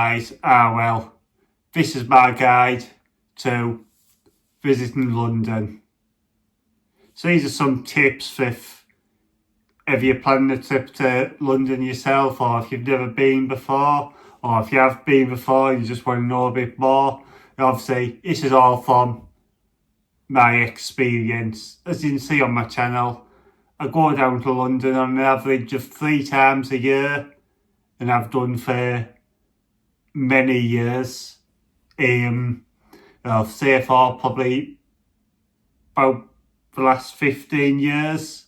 guys, well, this is my guide to visiting London. So these are some tips if you're planning a trip to London yourself, or if you've never been before, or if you have been before and you just want to know a bit more. And obviously, this is all from my experience. As you can see on my channel, I go down to London on an average of 3 times a year, and I've done for many years. I'll say for probably about the last 15 years.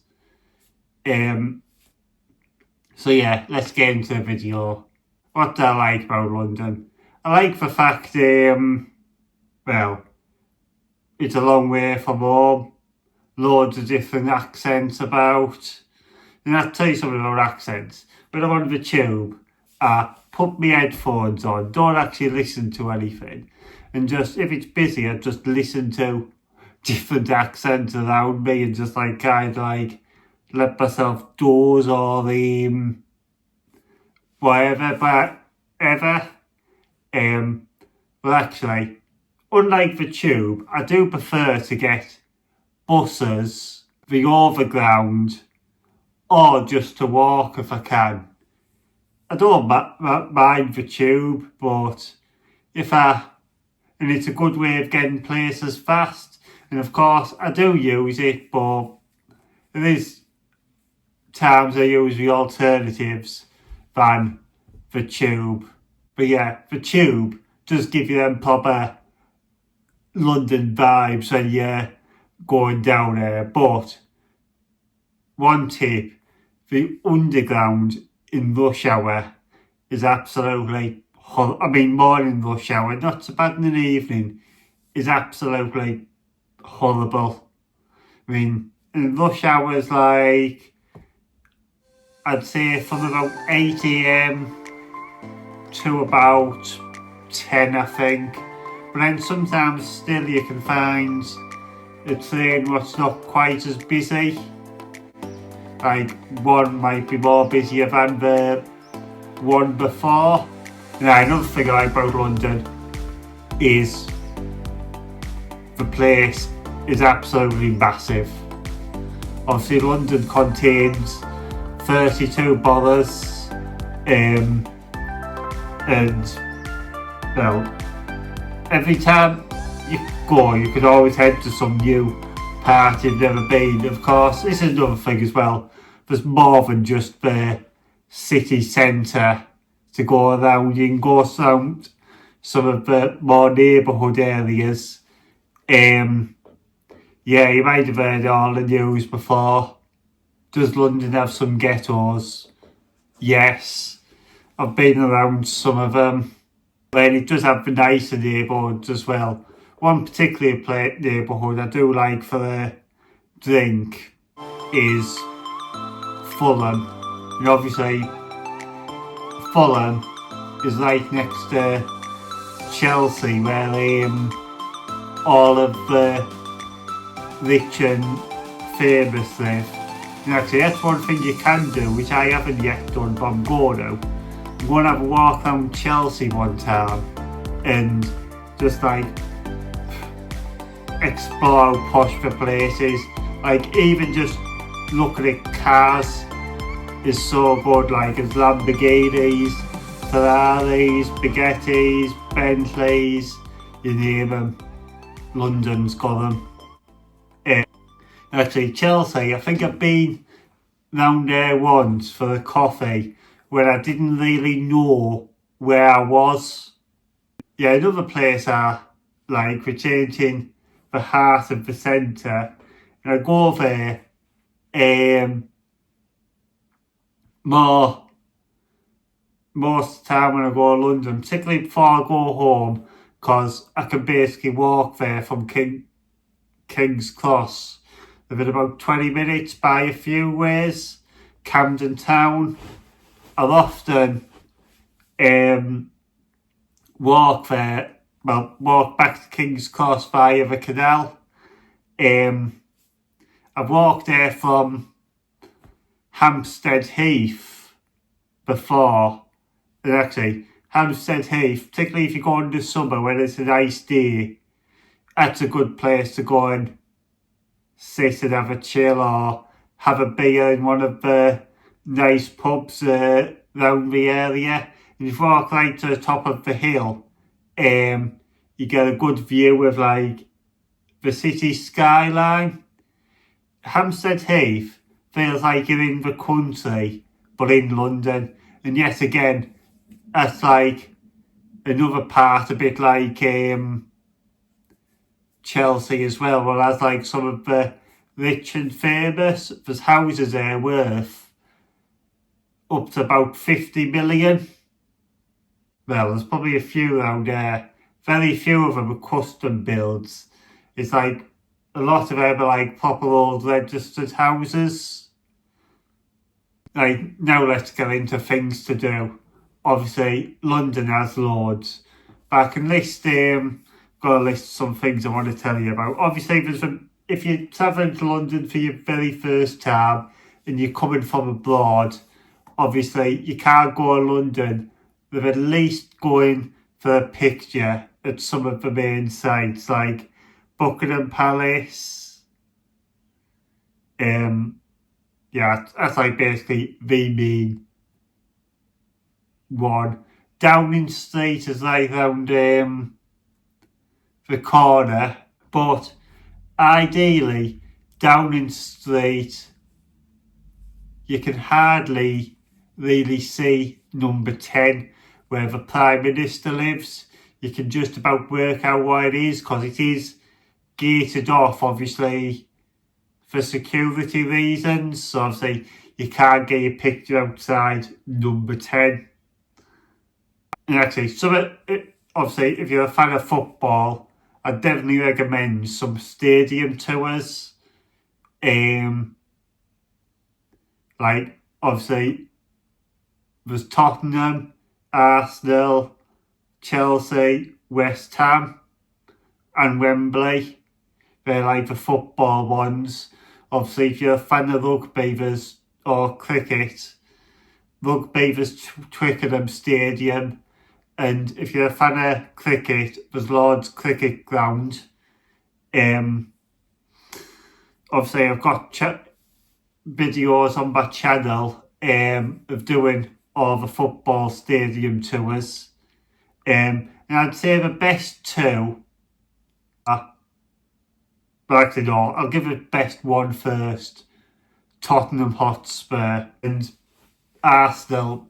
So yeah, let's get into the video. What do I like about London? I like the fact, well, it's a long way from home. Loads of different accents about. And I'll tell you something about accents. When I'm on the tube, I put my headphones on, don't actually listen to anything. And just, if it's busy, I just listen to different accents around me and just kind of let myself doze or whatever. Well, actually, unlike the tube, I do prefer to get buses, the overground, or just to walk if I can. I don't mind the tube, but and it's a good way of getting places fast. And of course, I do use it, but there is times I use the alternatives than the tube. But yeah, the tube does give you them proper London vibes when you're going down there. But one tip, the underground in rush hour is absolutely, morning rush hour, not so bad in the evening, is absolutely horrible. In rush hours, I'd say from about 8 AM to about 10, I think. But then sometimes still you can find a train what's not quite as busy. One might be more busier than the one before. Now, another thing I like about London is the place is absolutely massive. Obviously, London contains 32 boroughs, and well, every time you go, you can always head to some new part you've never been. Of course, this is another thing as well. There's more than just the city centre to go around. You can go around some of the more neighbourhood areas. Yeah, you might have heard all the news before. Does London have some ghettos? Yes. I've been around some of them. And it does have the nicer neighbourhoods as well. One particular neighbourhood I do like for a drink is Fulham. And obviously, Fulham is right next to Chelsea, where all of the rich and famous live. And actually, that's one thing you can do, which I haven't yet done, but I'm going to. I'm going to have a walk around Chelsea one time and just explore how posh the place is. Even just looking at cars is so good. There's Lamborghinis, Ferraris, Bugattis, Bentleys, you name them. London's got them. Actually, Chelsea, I think I've been round there once for a coffee when I didn't really know where I was. Yeah, another place I like, we're changing the heart of the centre, and I go there most of the time when I go to London, particularly before I go home, because I can basically walk there from King's Cross within about 20 minutes by a few ways. Camden Town. I'll often walk back to King's Cross via the canal. I've walked there from Hampstead Heath before, and actually Hampstead Heath, particularly if you go in the summer when it's a nice day, that's a good place to go and sit and have a chill or have a beer in one of the nice pubs around the area. And if you walk right to the top of the hill, you get a good view of like the city skyline. Hampstead Heath feels like you're in the country, but in London. And yet again, that's like another part, a bit like Chelsea as well, whereas like some of the rich and famous, there's houses there worth up to about 50 million. Well, there's probably a few around there. Very few of them are custom builds. It's like a lot of them are like proper old registered houses. Right, now let's get into things to do. Obviously, London has loads. But I can got a list of some things I want to tell you about. Obviously, if you're travelling to London for your very first time and you're coming from abroad, obviously you can't go to London with at least going for a picture at some of the main sites like Buckingham Palace. That's like basically the main one. Downing Street is like around the corner, but ideally Downing Street you can hardly really see number 10 where the Prime Minister lives. You can just about work out why it is, because it is gated off obviously for security reasons, so obviously you can't get your picture outside number 10. And actually, obviously if you're a fan of football, I definitely recommend some stadium tours. Like obviously there's Tottenham, Arsenal, Chelsea, West Ham and Wembley. They're like the football ones. Obviously if you're a fan of rugby or cricket, rugby there's Twickenham Stadium. And if you're a fan of cricket, there's Lord's Cricket Ground. Obviously, I've got videos on my channel of doing all the football stadium tours. And I'd say the best two, but actually no, I'll give the best one first. Tottenham Hotspur and Arsenal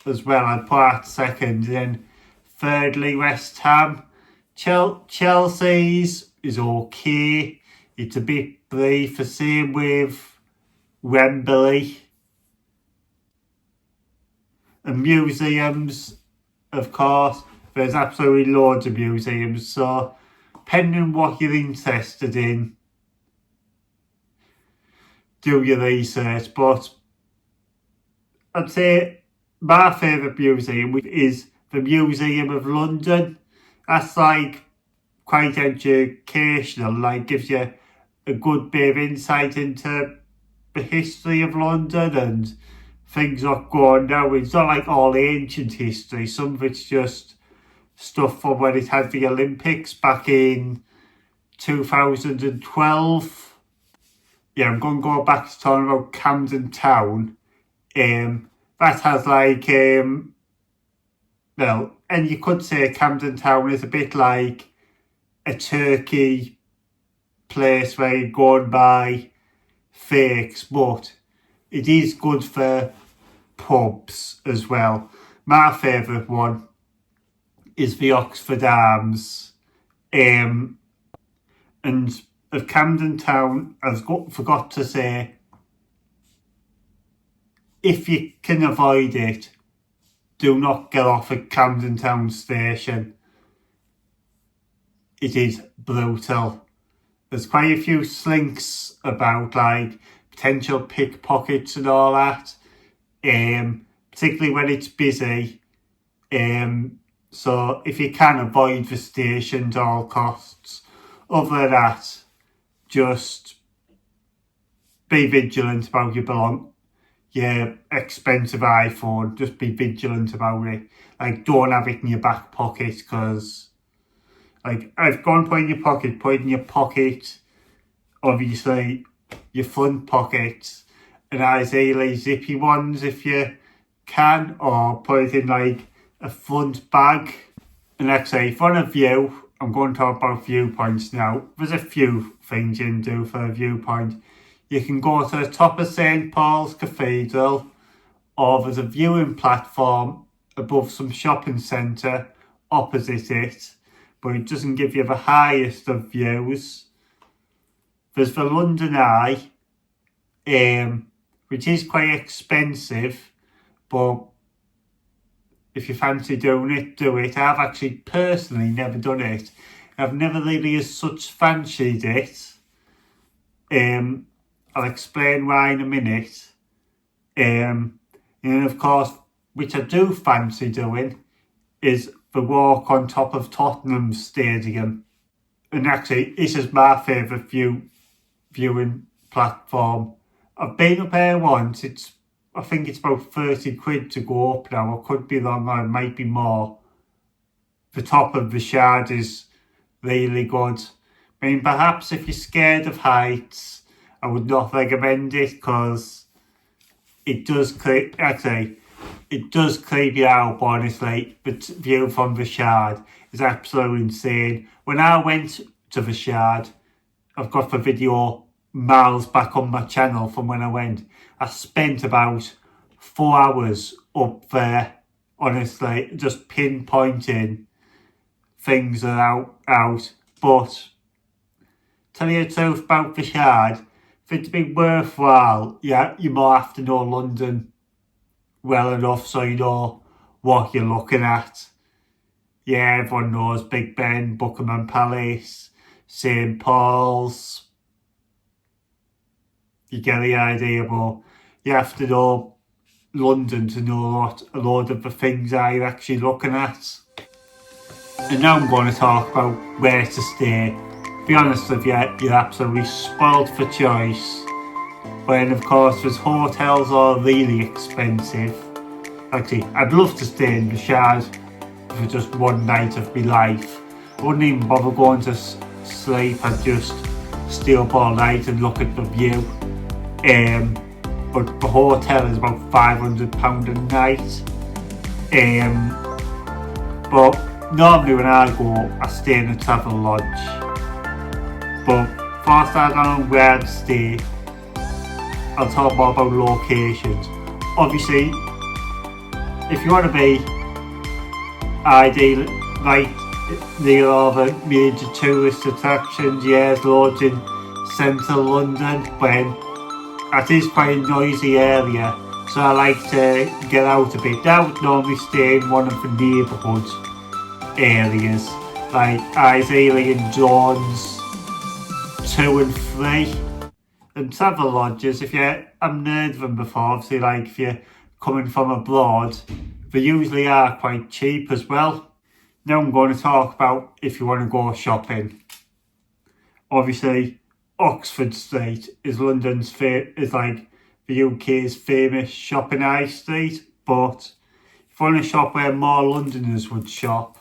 as well. I'd put that second. Then thirdly, West Ham. Chelsea's is okay. It's a bit brief. The same with Wembley. And museums, of course. There's absolutely loads of museums. So depending on what you're interested in, do your research. But I'd say my favourite museum is the Museum of London. That's like quite educational, like gives you a good bit of insight into the history of London and things that go on now. It's not like all ancient history, some of it's just stuff from when it had the Olympics back in 2012. Yeah, I'm going to go back to talking about Camden Town. That has like, well, and you could say Camden Town is a bit like a Turkey place where you go and buy fakes, but it is good for pubs as well. My favourite one is the Oxford Arms. And of Camden Town, I forgot to say, if you can avoid it, do not get off at Camden Town station. It is brutal. There's quite a few slinks about, like potential pickpockets and all that, particularly when it's busy. So if you can, avoid the station at all costs. Other than that, just be vigilant about your expensive iPhone, just be vigilant about it. Like, don't have it in your back pocket, because, like, I've gone put it in your pocket, obviously, your front pockets, and ideally zippy ones if you can, or put it in, like, a front bag. And actually, if on a view, I'm going to talk about viewpoints now. There's a few things you can do for a viewpoint. You can go to the top of St. Paul's Cathedral, or there's a viewing platform above some shopping centre opposite it, but it doesn't give you the highest of views. There's the London Eye, which is quite expensive, but if you fancy doing it, do it. I've actually personally never done it. I've never really as such fancied it. I'll explain why in a minute. And of course, which I do fancy doing, is the walk on top of Tottenham Stadium. And actually, this is my favourite viewing platform. I've been up there once. I think it's about 30 quid to go up now. I could be wrong, or it might be more. The top of the Shard is really good. I mean, perhaps if you're scared of heights, I would not recommend it, because it does creep you out, honestly. The view from the Shard is absolutely insane. When I went to the Shard, I've got the video miles back on my channel from when I went. I spent about 4 hours up there, honestly, just pinpointing things that are out. But tell you the truth about the Shard, for it to be worthwhile, yeah, you might have to know London well enough so you know what you're looking at. Yeah, everyone knows Big Ben, Buckingham Palace, St. Paul's. You get the idea, but you have to know London to know a lot of the things that you're actually looking at. And now I'm going to talk about where to stay. To be honest with you, you're absolutely spoilt for choice. When, of course, there's hotels are really expensive. Actually, I'd love to stay in the Shard for just one night of my life. I wouldn't even bother going to sleep. I'd just stay up all night and look at the view. But the hotel is about £500 a night. But normally when I go, I stay in a travel lodge. But before I start on where I'd stay, I'll talk more about locations. Obviously, if you want to be ideal, right near all the major tourist attractions, yeah, there's loads in central London, when that is quite a noisy area, so I like to get out a bit. I would normally stay in one of the neighbourhood areas, like ideally in zones 2 and 3. And travel lodges, if you haven't heard of them before, obviously, like if you're coming from abroad, they usually are quite cheap as well. Now I'm going to talk about if you want to go shopping. Obviously, Oxford Street is is like the UK's famous shopping high street, but if you want to shop where more Londoners would shop,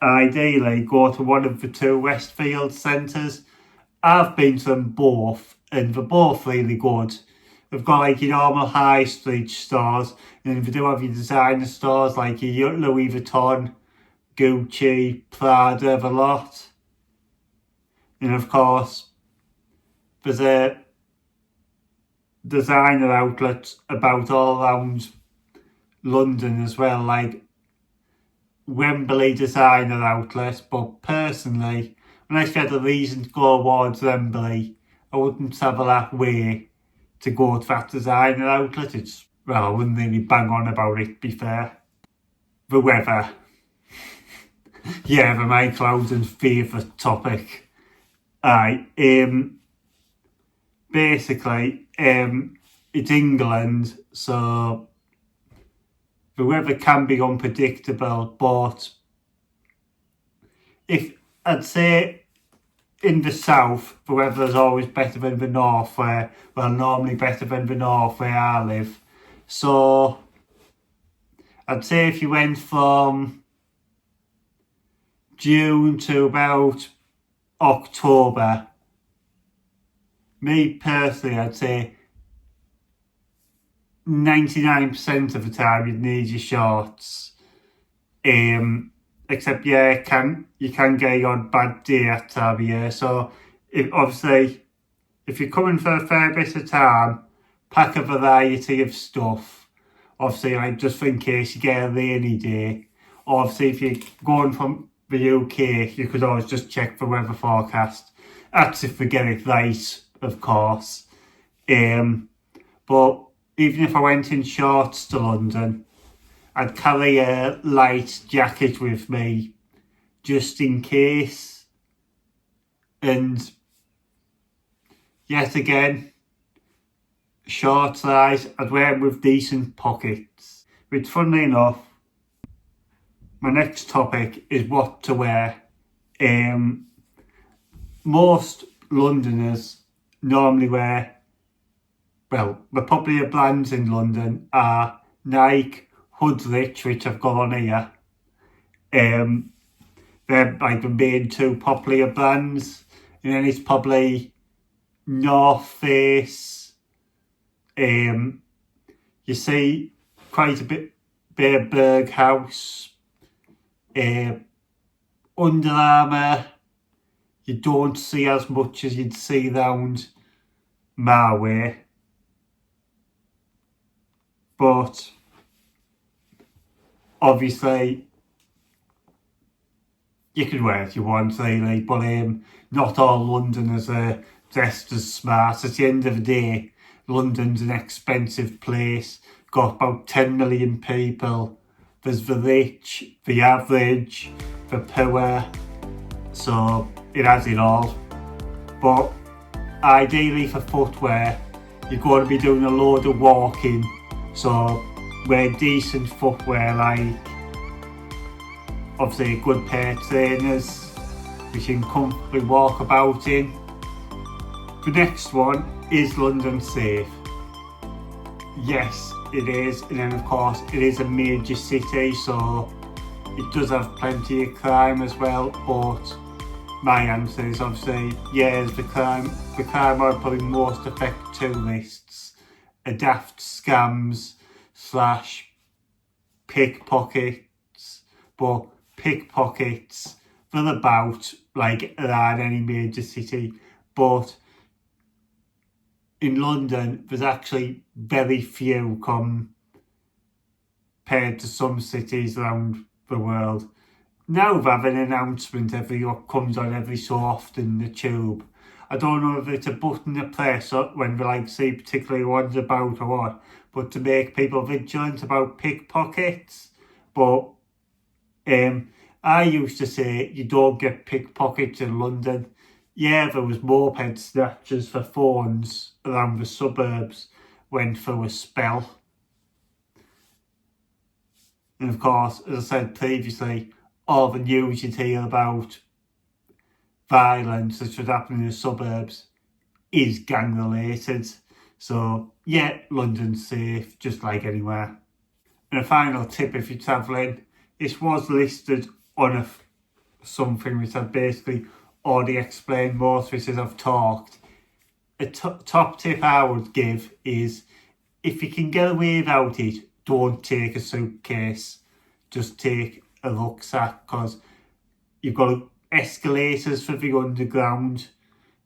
ideally go to one of the 2 Westfield centres. I've been to them both, and they're both really good. They've got like your normal high street stores, and they do have your designer stores like your Louis Vuitton, Gucci, Prada, the lot. And of course, there's a designer outlets about all around London as well, like Wembley Designer Outlet. But personally, unless you had a reason to go towards Wembley, I wouldn't travel that way to go to that designer outlet. I wouldn't really bang on about it, to be fair. The weather. Yeah, the my clouds and favourite topic. Basically, it's England, so the weather can be unpredictable, but if I'd say in the south, the weather's always better than the north, normally better than the north where I live. So I'd say if you went from June to about October, me personally, I'd say 99% of the time you'd need your shorts. Except you can get your bad day at time of year. So if you're coming for a fair bit of time, pack a variety of stuff. Obviously, like just for in case you get a rainy day. Obviously, if you're going from the UK, you could always just check the weather forecast. That's if we get it right, of course. But even if I went in shorts to London, I'd carry a light jacket with me just in case. And yet again, short size, I'd wear them with decent pockets. Which, funnily enough, my next topic is what to wear. Most Londoners normally wear, well, the popular brands in London are Nike, Hoodrich, which I've got on here. They're like the main two popular brands. And then it's probably North Face. You see quite a bit of Berghaus. Under Armour, you don't see as much as you'd see round my way. But obviously, you can wear it you want, really, but not all Londoners are dressed as smart. At the end of the day, London's an expensive place, got about 10 million people. There's the rich, the average, the poor, so it has it all. But ideally for footwear, you're going to be doing a load of walking, so wear decent footwear, like obviously a good pair of trainers which you can comfortably walk about in. The next one, is London safe? Yes, it is, and then of course it is a major city, so it does have plenty of crime as well, but my answer is obviously, yes, the crime would probably most affect tourists, are daft scams / pickpockets, but pickpockets, they're about like around any major city, but in London there's actually very few compared to some cities around the world. Now they have an announcement comes on every so often, the tube. I don't know if it's a button to press when they see particularly ones about or what, but to make people vigilant about pickpockets. But I used to say you don't get pickpockets in London. Yeah, there was moped snatchers for phones around the suburbs went through a spell. And of course, as I said previously, all the news you'd hear about violence that should happen in the suburbs is gang related. So yeah, London's safe, just like anywhere. And a final tip if you're travelling, this was listed on something which I've basically already explained most of it as I've talked. A top tip I would give is, if you can get away without it, don't take a suitcase, just take a rucksack, because you've got escalators for the underground,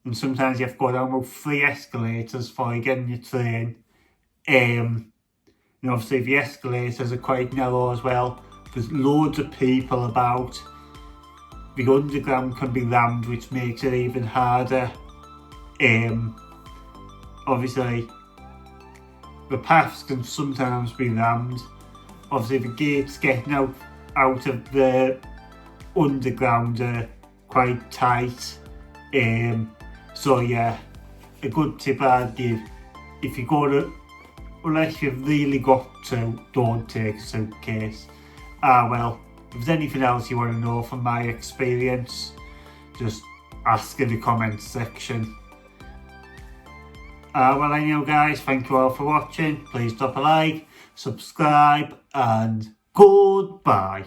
and sometimes you have to go down about 3 escalators before you get in your train. And obviously the escalators are quite narrow as well. There's loads of people about. The underground can be rammed, which makes it even harder. Obviously the paths can sometimes be rammed. Obviously the gates getting out of the underground are quite tight. So yeah, a good tip I'd give, if you go to, unless you've really got to, don't take a suitcase. Well, if there's anything else you want to know from my experience, just ask in the comments section. Well anyhow guys, thank you all for watching. Please drop a like, subscribe and goodbye.